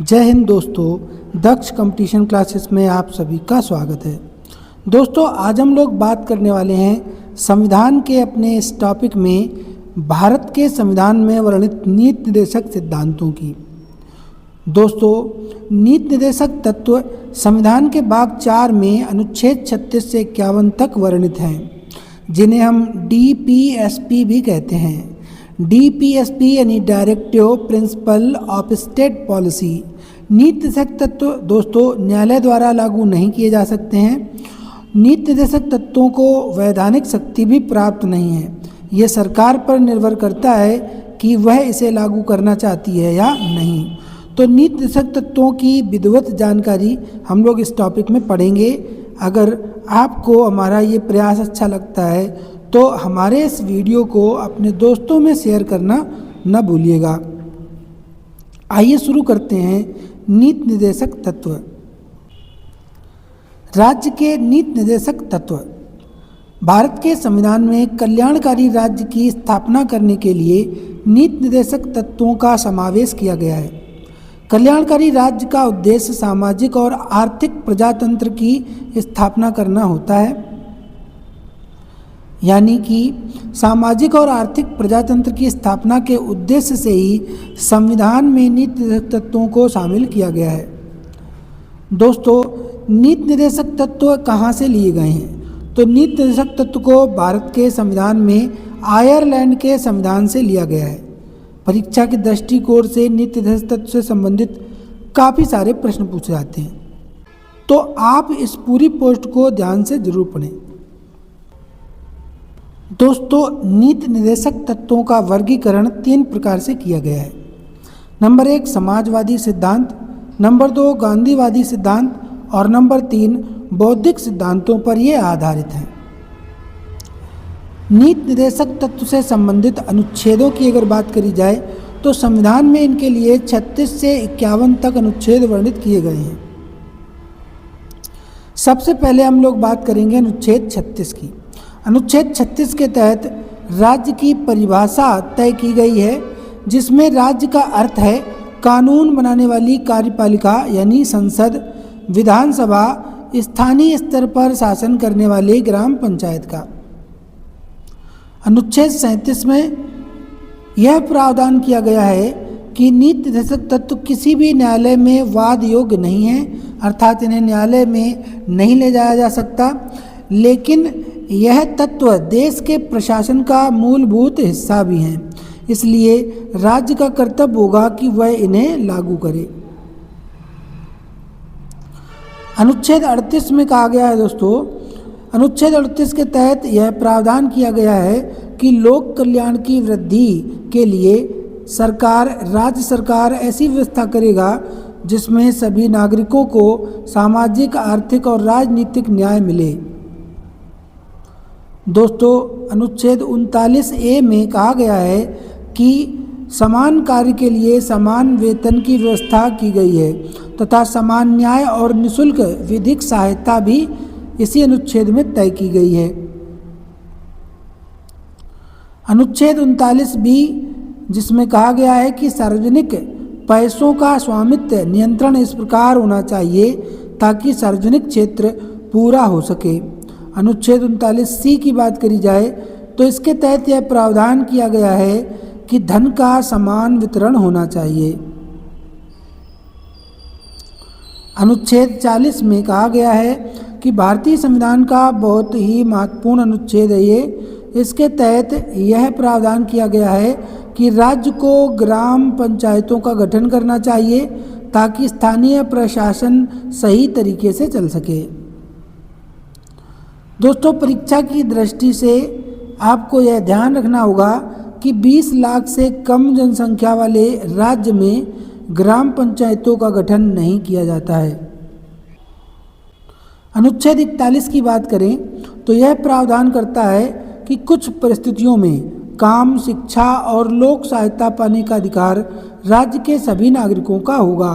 जय हिंद दोस्तों, दक्ष competition classes में आप सभी का स्वागत है। दोस्तों, आज हम लोग बात करने वाले हैं संविधान के अपने इस टॉपिक में भारत के संविधान में वर्णित नीति निर्देशक सिद्धांतों की। दोस्तों, नीति निर्देशक तत्व संविधान के भाग 4 में अनुच्छेद 36 से 51 तक वर्णित हैं, जिन्हें हम DPSP भी कहते हैं। DPSP यानी directive principle of state policy. नीति निर्देशक तत्व दोस्तों न्यायालय द्वारा लागू नहीं किए जा सकते हैं। नीति निर्देशक तत्वों को वैधानिक शक्ति भी प्राप्त नहीं है। यह सरकार पर निर्भर करता है कि वह इसे लागू करना चाहती है या नहीं। तो नीति निर्देशक तत्वों की विधिवत जानकारी हम लोग इस टॉपिक में पढ़ेंगे। अगर आपको हमारा ये प्रयास अच्छा लगता है तो हमारे इस वीडियो को अपने दोस्तों में शेयर करना न भूलिएगा। आइए शुरू करते हैं। नीति निर्देशक तत्व। राज्य के नीति निर्देशक तत्व। भारत के संविधान में कल्याणकारी राज्य की स्थापना करने के लिए नीति निर्देशक तत्वों का समावेश किया गया है। कल्याणकारी राज्य का उद्देश्य सामाजिक और आर्थिक प्रजातंत्र की स्थापना करना होता है, यानी कि सामाजिक और आर्थिक प्रजातंत्र की स्थापना के उद्देश्य से ही संविधान में नीति निर्देशक तत्वों को शामिल किया गया है। दोस्तों, नीति निर्देशक तत्व कहाँ से लिए गए हैं? तो नीति निर्देशक तत्व को भारत के संविधान में आयरलैंड के संविधान से लिया गया है। परीक्षा के दृष्टिकोण से नीति निर्देशक तत्व से संबंधित काफ़ी सारे प्रश्न पूछे जाते हैं, तो आप इस पूरी पोस्ट को ध्यान से जरूर पढ़ें। दोस्तों, नीति निर्देशक तत्वों का वर्गीकरण 3 प्रकार से किया गया है। नंबर 1 समाजवादी सिद्धांत, नंबर 2 गांधीवादी सिद्धांत और नंबर 3 बौद्धिक सिद्धांतों पर यह आधारित है। नीति निर्देशक तत्व से संबंधित अनुच्छेदों की अगर बात करी जाए तो संविधान में इनके लिए 36 से 51 तक अनुच्छेद वर्णित किए गए हैं। सबसे पहले हम लोग बात करेंगे अनुच्छेद 36 की। अनुच्छेद 36 के तहत राज्य की परिभाषा तय की गई है, जिसमें राज्य का अर्थ है कानून बनाने वाली कार्यपालिका यानी संसद, विधानसभा, स्थानीय स्तर पर शासन करने वाले ग्राम पंचायत का। अनुच्छेद 37 में यह प्रावधान किया गया है कि नीति निर्देशक तत्व किसी भी न्यायालय में वाद योग्य नहीं है, अर्थात इन्हें न्यायालय में नहीं ले जाया जा सकता, लेकिन यह तत्व देश के प्रशासन का मूलभूत हिस्सा भी हैं। इसलिए राज्य का कर्तव्य होगा कि वह इन्हें लागू करे। अनुच्छेद 38 में कहा गया है दोस्तों, अनुच्छेद 38 के तहत यह प्रावधान किया गया है कि लोक कल्याण की वृद्धि के लिए राज्य सरकार ऐसी व्यवस्था करेगा जिसमें सभी नागरिकों को सामाजिक, आर्थिक और राजनीतिक न्याय मिले। दोस्तों, अनुच्छेद 39A में कहा गया है कि समान कार्य के लिए समान वेतन की व्यवस्था की गई है तथा समान न्याय और निःशुल्क विधिक सहायता भी इसी अनुच्छेद में तय की गई है। अनुच्छेद 39B जिसमें कहा गया है कि सार्वजनिक पैसों का स्वामित्व नियंत्रण इस प्रकार होना चाहिए ताकि सार्वजनिक क्षेत्र पूरा हो सके। अनुच्छेद 39C की बात करी जाए तो इसके तहत यह प्रावधान किया गया है कि धन का समान वितरण होना चाहिए। अनुच्छेद 40 में कहा गया है कि भारतीय संविधान का बहुत ही महत्वपूर्ण अनुच्छेद है ये। इसके तहत यह प्रावधान किया गया है कि राज्य को ग्राम पंचायतों का गठन करना चाहिए ताकि स्थानीय प्रशासन सही तरीके से चल सके। दोस्तों, परीक्षा की दृष्टि से आपको यह ध्यान रखना होगा कि 20 लाख से कम जनसंख्या वाले राज्य में ग्राम पंचायतों का गठन नहीं किया जाता है। अनुच्छेद 41 की बात करें तो यह प्रावधान करता है कि कुछ परिस्थितियों में काम, शिक्षा और लोक सहायता पाने का अधिकार राज्य के सभी नागरिकों का होगा।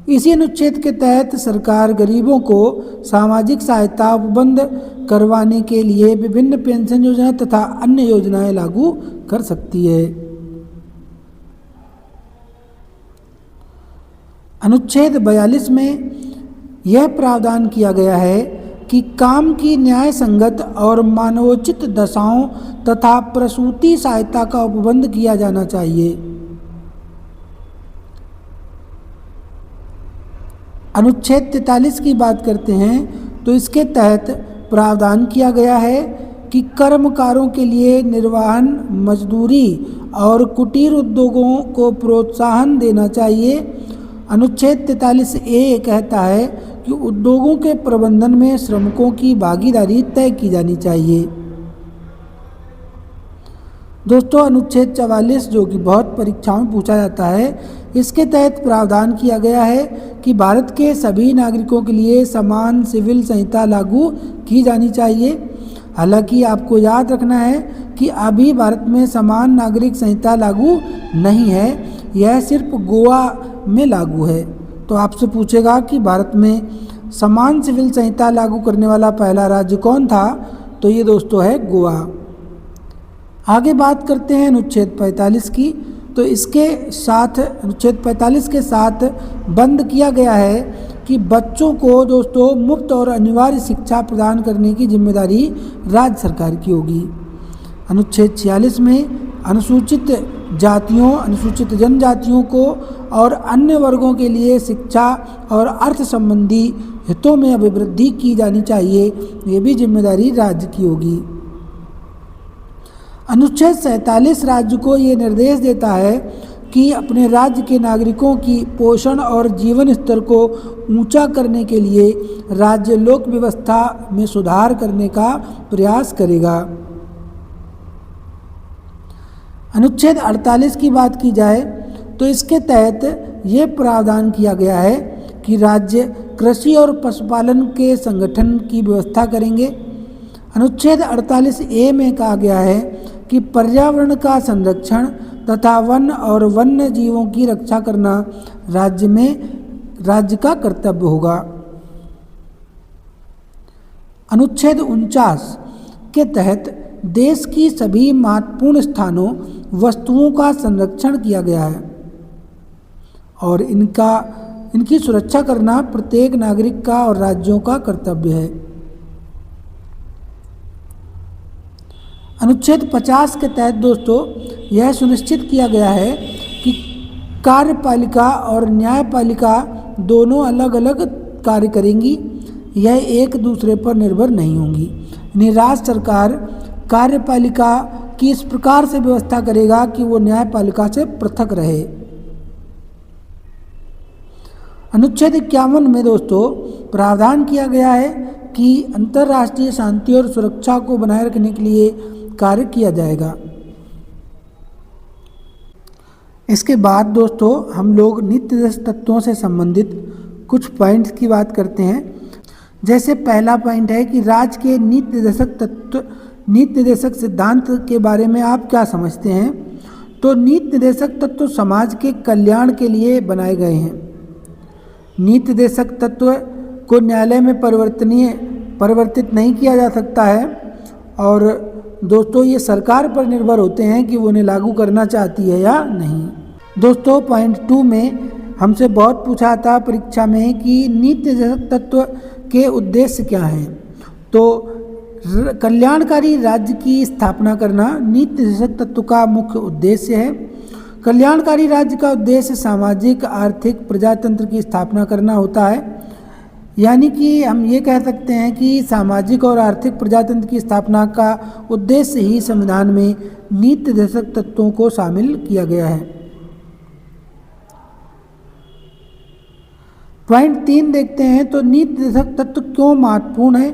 इसी अनुच्छेद के तहत सरकार गरीबों को सामाजिक सहायता उपलब्ध करवाने के लिए विभिन्न पेंशन योजना तथा अन्य योजनाएं लागू कर सकती है। अनुच्छेद 42 में यह प्रावधान किया गया है कि काम की न्याय संगत और मानवोचित दशाओं तथा प्रसूति सहायता का उपबंध किया जाना चाहिए। अनुच्छेद 43 की बात करते हैं तो इसके तहत प्रावधान किया गया है कि कर्मकारों के लिए निर्वहन मजदूरी और कुटीर उद्योगों को प्रोत्साहन देना चाहिए। अनुच्छेद 43A कहता है कि उद्योगों के प्रबंधन में श्रमिकों की भागीदारी तय की जानी चाहिए। दोस्तों, अनुच्छेद 44 जो कि बहुत परीक्षाओं में पूछा जाता है, इसके तहत प्रावधान किया गया है कि भारत के सभी नागरिकों के लिए समान सिविल संहिता लागू की जानी चाहिए। हालांकि आपको याद रखना है कि अभी भारत में समान नागरिक संहिता लागू नहीं है, यह सिर्फ गोवा में लागू है। तो आपसे पूछेगा कि भारत में समान सिविल संहिता लागू करने वाला पहला राज्य कौन था, तो ये दोस्तों है गोवा। आगे बात करते हैं अनुच्छेद 45 की। तो इसके साथ अनुच्छेद 45 के साथ बंद किया गया है कि बच्चों को दोस्तों मुफ्त और अनिवार्य शिक्षा प्रदान करने की जिम्मेदारी राज्य सरकार की होगी। अनुच्छेद 46 में अनुसूचित जातियों, अनुसूचित जनजातियों को और अन्य वर्गों के लिए शिक्षा और अर्थ संबंधी हितों में अभिवृद्धि की जानी चाहिए, ये भी जिम्मेदारी राज्य की होगी। अनुच्छेद 47 राज्य को ये निर्देश देता है कि अपने राज्य के नागरिकों की पोषण और जीवन स्तर को ऊंचा करने के लिए राज्य लोक व्यवस्था में सुधार करने का प्रयास करेगा। अनुच्छेद 48 की बात की जाए तो इसके तहत ये प्रावधान किया गया है कि राज्य कृषि और पशुपालन के संगठन की व्यवस्था करेंगे। अनुच्छेद 48A में कहा गया है कि पर्यावरण का संरक्षण तथा वन और वन्य जीवों की रक्षा करना राज्य का कर्तव्य होगा। अनुच्छेद 49 के तहत देश की सभी महत्वपूर्ण स्थानों वस्तुओं का संरक्षण किया गया है और इनकी सुरक्षा करना प्रत्येक नागरिक का और राज्यों का कर्तव्य है। अनुच्छेद 50 के तहत दोस्तों यह सुनिश्चित किया गया है कि कार्यपालिका और न्यायपालिका दोनों अलग अलग कार्य करेंगी, यह एक दूसरे पर निर्भर नहीं होंगी। यानी राज्य सरकार कार्यपालिका की इस प्रकार से व्यवस्था करेगा कि वो न्यायपालिका से पृथक रहे। अनुच्छेद 51 में दोस्तों प्रावधान किया गया है कि अंतर्राष्ट्रीय शांति और सुरक्षा को बनाए रखने के लिए कार्य किया जाएगा। इसके बाद दोस्तों हम लोग नीति निर्देशक तत्वों से संबंधित कुछ पॉइंट्स की बात करते हैं। जैसे पहला पॉइंट है कि राज्य के नीति निर्देशक सिद्धांत के बारे में आप क्या समझते हैं। तो नीति निर्देशक तत्व समाज के कल्याण के लिए बनाए गए हैं। नीति निर्देशक तत्व को न्यायालय में परिवर्तित नहीं किया जा सकता है और दोस्तों ये सरकार पर निर्भर होते हैं कि वो उन्हें लागू करना चाहती है या नहीं। दोस्तों पॉइंट 2 में हमसे बहुत पूछा था परीक्षा में कि नीति निर्देशक तत्व के उद्देश्य क्या हैं। तो कल्याणकारी राज्य की स्थापना करना नीति निर्देशक तत्व का मुख्य उद्देश्य है। कल्याणकारी राज्य का उद्देश्य सामाजिक, आर्थिक, प्रजातंत्र की स्थापना करना होता है। यानी कि हम ये कह सकते हैं कि सामाजिक और आर्थिक प्रजातंत्र की स्थापना का उद्देश्य ही संविधान में नीति निर्देशक तत्वों को शामिल किया गया है। पॉइंट 3 देखते हैं। तो नीति निर्देशक तत्व क्यों महत्वपूर्ण है।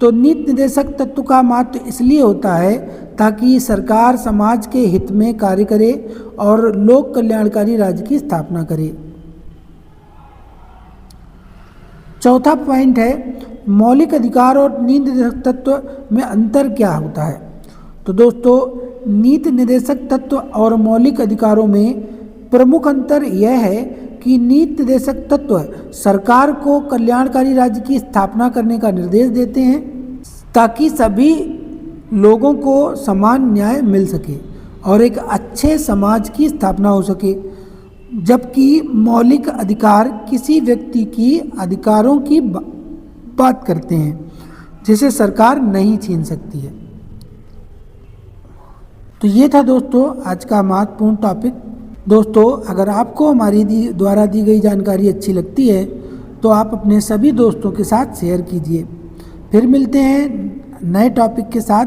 तो नीति निर्देशक तत्व का महत्व इसलिए होता है ताकि सरकार समाज के हित में कार्य करे और लोक कल्याणकारी राज्य की स्थापना करे। चौथा पॉइंट है मौलिक अधिकार और नीति निर्देशक तत्व में अंतर क्या होता है। तो दोस्तों नीति निर्देशक तत्व और मौलिक अधिकारों में प्रमुख अंतर यह है कि नीति निर्देशक तत्व सरकार को कल्याणकारी राज्य की स्थापना करने का निर्देश देते हैं ताकि सभी लोगों को समान न्याय मिल सके और एक अच्छे समाज की स्थापना हो सके। जबकि मौलिक अधिकार किसी व्यक्ति की अधिकारों की बात करते हैं जिसे सरकार नहीं छीन सकती है। तो ये था दोस्तों आज का महत्वपूर्ण टॉपिक। दोस्तों अगर आपको हमारी द्वारा दी गई जानकारी अच्छी लगती है तो आप अपने सभी दोस्तों के साथ शेयर कीजिए। फिर मिलते हैं नए टॉपिक के साथ।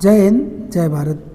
जय हिंद, जय भारत।